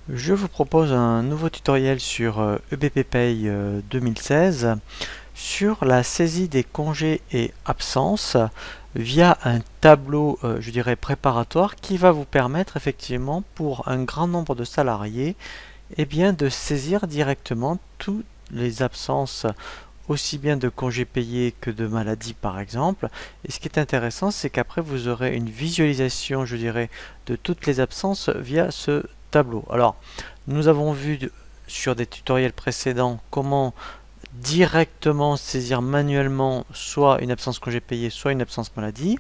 Je vous propose un nouveau tutoriel sur EBP Pay 2016 sur la saisie des congés et absences via un tableau, je dirais, préparatoire qui va vous permettre effectivement pour un grand nombre de salariés bien, de saisir directement toutes les absences aussi bien de congés payés que de maladies par exemple. Et ce qui est intéressant, c'est qu'après vous aurez une visualisation, je dirais, de toutes les absences via ce tableau. Alors, nous avons vu sur des tutoriels précédents comment directement saisir manuellement soit une absence congé payé, soit une absence maladie.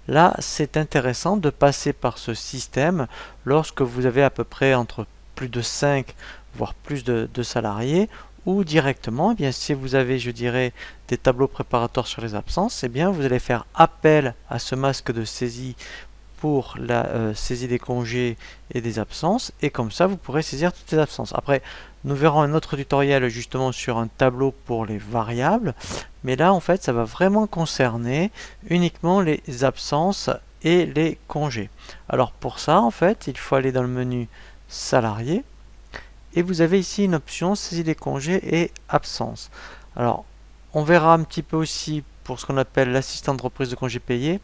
Là, c'est intéressant de passer par ce système lorsque vous avez à peu près entre plus de 5 voire plus de salariés, ou directement, eh bien, si vous avez, je dirais, des tableaux préparatoires sur les absences, eh bien, vous allez faire appel à ce masque de saisie pour la saisie des congés et des absences, et comme ça vous pourrez saisir toutes les absences. Après, nous verrons un autre tutoriel justement sur un tableau pour les variables, mais là en fait ça va vraiment concerner uniquement les absences et les congés. Alors pour ça en fait il faut aller dans le menu salarié, et vous avez ici une option saisie des congés et absences. Alors on verra un petit peu aussi pour ce qu'on appelle l'assistant de reprise de congés payés.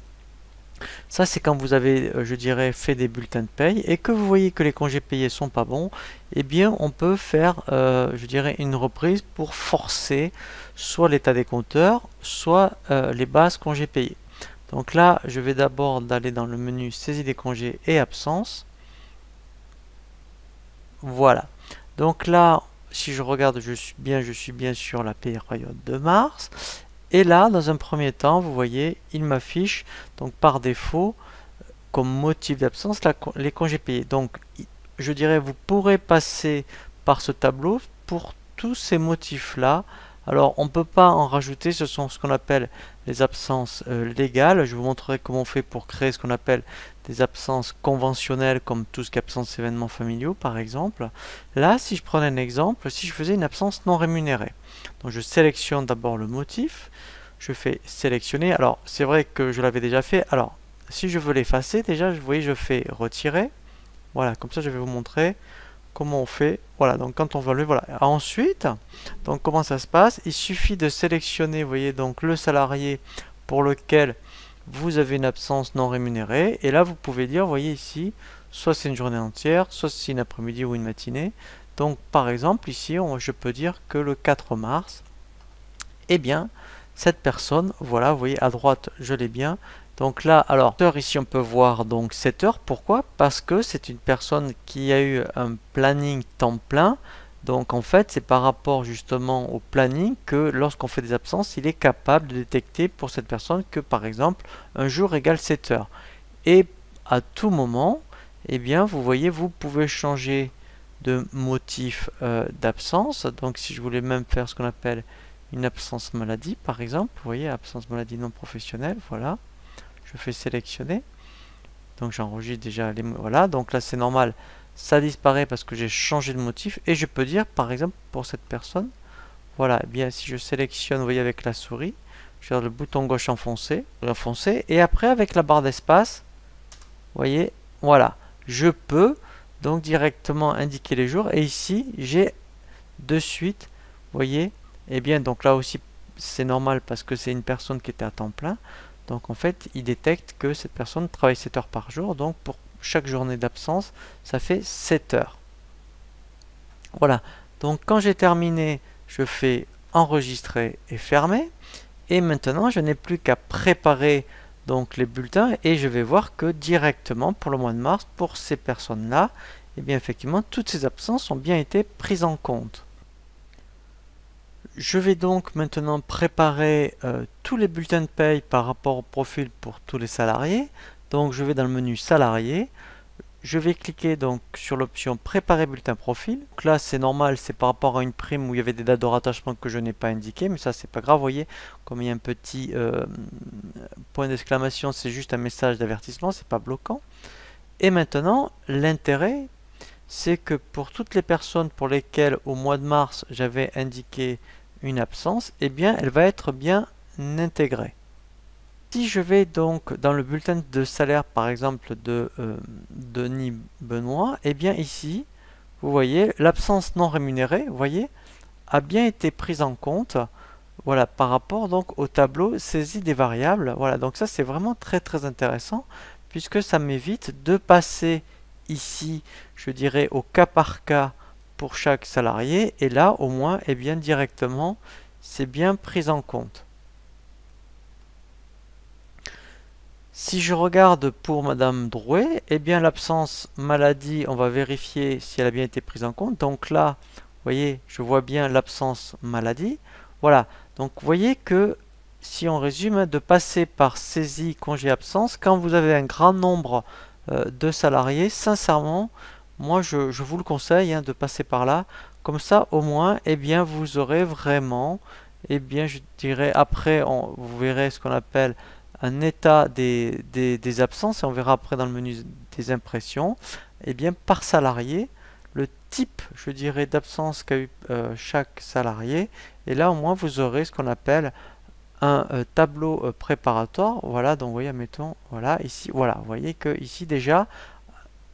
Ça, c'est quand vous avez, je dirais, fait des bulletins de paye et que vous voyez que les congés payés sont pas bons, eh bien, on peut faire, je dirais, une reprise pour forcer soit l'état des compteurs, soit les bases congés payés. Donc là, je vais d'abord aller dans le menu saisie des congés et absence. Voilà. Donc là, si je regarde, je suis bien sur la période de mars. Et là, dans un premier temps, vous voyez, il m'affiche donc par défaut comme motif d'absence les congés payés. Donc, je dirais, vous pourrez passer par ce tableau pour tous ces motifs-là. Alors, on ne peut pas en rajouter, ce sont ce qu'on appelle les absences légales. Je vous montrerai comment on fait pour créer ce qu'on appelle des absences conventionnelles, comme tout ce qui est absence événements familiaux, par exemple. Là, si je prenais un exemple, si je faisais une absence non rémunérée, donc je sélectionne d'abord le motif, je fais sélectionner. Alors, c'est vrai que je l'avais déjà fait. Alors, si je veux l'effacer, déjà, vous voyez, je fais retirer. Voilà, comme ça, je vais vous montrer comment on fait. Voilà, donc quand on veut le, voilà. Ensuite, donc comment ça se passe? Il suffit de sélectionner, vous voyez, donc le salarié pour lequel vous avez une absence non rémunérée. Et là, vous pouvez dire, vous voyez ici, soit c'est une journée entière, soit c'est une après-midi ou une matinée. Donc, par exemple, ici, je peux dire que le 4 mars, eh bien, cette personne, voilà, vous voyez à droite, je l'ai bien. Donc là, alors, ici on peut voir donc 7 heures. Pourquoi? Parce que c'est une personne qui a eu un planning temps plein. Donc en fait, c'est par rapport justement au planning que lorsqu'on fait des absences, il est capable de détecter pour cette personne que par exemple, un jour égale 7 heures. Et à tout moment, eh bien, vous voyez, vous pouvez changer de motif d'absence. Donc si je voulais même faire ce qu'on appelle une absence maladie, par exemple, vous voyez, absence maladie non professionnelle, voilà, je fais sélectionner, donc j'enregistre déjà les mots, voilà, donc là c'est normal, ça disparaît parce que j'ai changé de motif, et je peux dire, par exemple, pour cette personne, voilà, eh bien si je sélectionne, vous voyez, avec la souris, je vais le bouton gauche enfoncé, et après avec la barre d'espace, vous voyez, voilà, je peux donc directement indiquer les jours, et ici j'ai de suite, vous voyez, et bien donc là aussi c'est normal parce que c'est une personne qui était à temps plein. Donc en fait, il détecte que cette personne travaille 7 heures par jour. Donc pour chaque journée d'absence, ça fait 7 heures. Voilà. Donc quand j'ai terminé, je fais enregistrer et fermer. Et maintenant, je n'ai plus qu'à préparer donc les bulletins et je vais voir que directement pour le mois de mars, pour ces personnes-là, et bien effectivement, toutes ces absences ont bien été prises en compte. Je vais donc maintenant préparer tous les bulletins de paye par rapport au profil pour tous les salariés. Donc je vais dans le menu salarié. Je vais cliquer donc sur l'option préparer bulletin profil. Donc là c'est normal, c'est par rapport à une prime où il y avait des dates de rattachement que je n'ai pas indiquées, mais ça c'est pas grave, vous voyez, comme il y a un petit point d'exclamation, c'est juste un message d'avertissement, c'est pas bloquant. Et maintenant, l'intérêt, c'est que pour toutes les personnes pour lesquelles au mois de mars j'avais indiqué une absence, eh bien elle va être bien intégrée. Si je vais donc dans le bulletin de salaire par exemple de Denis Benoît, eh bien ici, vous voyez, l'absence non rémunérée, vous voyez, a bien été prise en compte, voilà, par rapport donc au tableau saisie des variables. Voilà, donc ça c'est vraiment très très intéressant, puisque ça m'évite de passer ici, je dirais, au cas par cas pour chaque salarié, et là au moins, eh bien directement, c'est bien pris en compte. Si je regarde pour Madame Drouet, eh bien l'absence maladie, on va vérifier si elle a bien été prise en compte. Donc là, vous voyez, je vois bien l'absence maladie. Voilà, donc vous voyez que si on résume, de passer par saisie, congé, absence, quand vous avez un grand nombre de salariés, sincèrement, moi je vous le conseille de passer par là. Comme ça, au moins, eh bien, vous aurez vraiment, eh bien, je dirais, après, vous verrez ce qu'on appelle un état des absences, et on verra après dans le menu des impressions, et bien par salarié, le type, je dirais, d'absence qu'a eu chaque salarié, et là au moins vous aurez ce qu'on appelle un tableau préparatoire. Voilà, donc vous voyez, mettons, voilà, ici, voilà, vous voyez que ici déjà,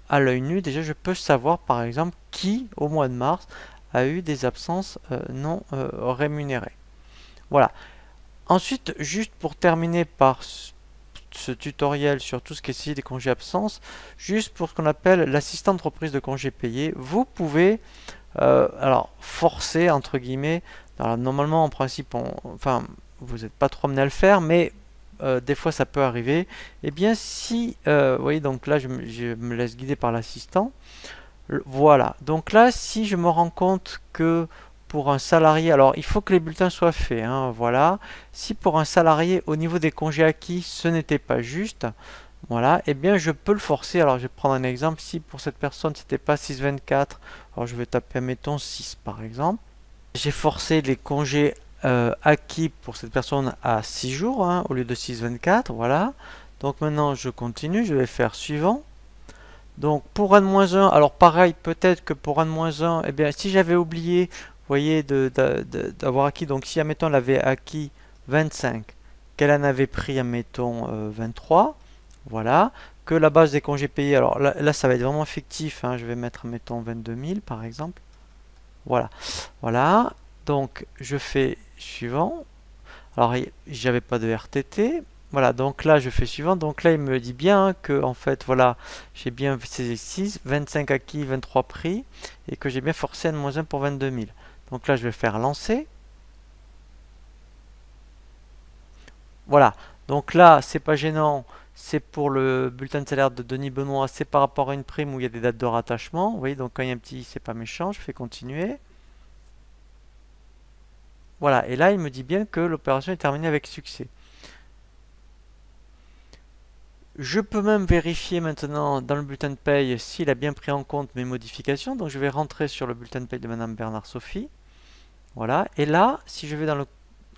à l'œil nu, déjà je peux savoir par exemple qui au mois de mars a eu des absences non rémunérées. Voilà. Ensuite, juste pour terminer par ce tutoriel sur tout ce qui est saisie des congés absence, juste pour ce qu'on appelle l'assistant de reprise de congés payés, vous pouvez alors forcer entre guillemets. Alors, normalement, en principe, enfin, vous n'êtes pas trop amené à le faire, mais des fois ça peut arriver. Et bien, si vous voyez, donc là, je me laisse guider par l'assistant. Voilà. Donc là, si je me rends compte que pour un salarié, alors il faut que les bulletins soient faits, voilà. Si pour un salarié, au niveau des congés acquis, ce n'était pas juste, voilà, eh bien je peux le forcer. Alors je vais prendre un exemple. Si pour cette personne, c'était pas 6,24, alors je vais taper, mettons 6 par exemple. J'ai forcé les congés acquis pour cette personne à 6 jours au lieu de 6,24, voilà. Donc maintenant, je continue, je vais faire suivant. Donc pour N-1, alors pareil, peut-être que pour N-1, eh bien si j'avais oublié, vous voyez, d'avoir acquis, donc si admettons elle avait acquis 25, qu'elle en avait pris admettons 23, voilà, que la base des congés payés, alors là, ça va être vraiment fictif, je vais mettre admettons 22 000 par exemple, voilà, voilà, donc je fais suivant, alors j'avais pas de RTT. Voilà, donc là je fais suivant. Donc là il me dit bien que en fait voilà, j'ai bien saisi 6, 25 acquis, 23 pris, et que j'ai bien forcé N-1 pour 22 000. Donc là je vais faire lancer. Voilà, donc là c'est pas gênant, c'est pour le bulletin de salaire de Denis Benoît, c'est par rapport à une prime où il y a des dates de rattachement. Vous voyez, donc quand il y a un petit, c'est pas méchant, je fais continuer. Voilà, et là il me dit bien que l'opération est terminée avec succès. Je peux même vérifier maintenant dans le bulletin de paye s'il a bien pris en compte mes modifications. Donc je vais rentrer sur le bulletin de paye de Madame Bernard Sophie. Voilà. Et là, si je vais dans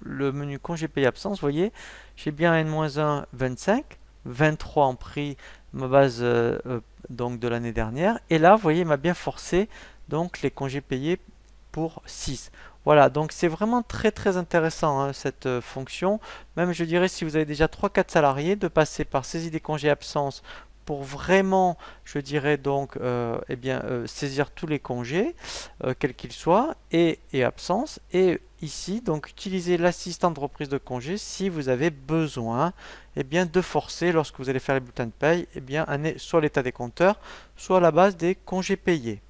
le menu congé payé absence, vous voyez, j'ai bien N-1 25, 23 en prix, ma base donc de l'année dernière. Et là, vous voyez, il m'a bien forcé donc les congés payés pour 6. Voilà, donc c'est vraiment très très intéressant cette fonction. Même je dirais si vous avez déjà 3-4 salariés, de passer par saisie des congés absence pour vraiment, je dirais donc, eh bien, saisir tous les congés, quels qu'ils soient, et absence. Et ici, donc, utiliser l'assistant de reprise de congés si vous avez besoin eh bien, de forcer, lorsque vous allez faire les bulletins de paye, eh bien, soit l'état des compteurs, soit la base des congés payés.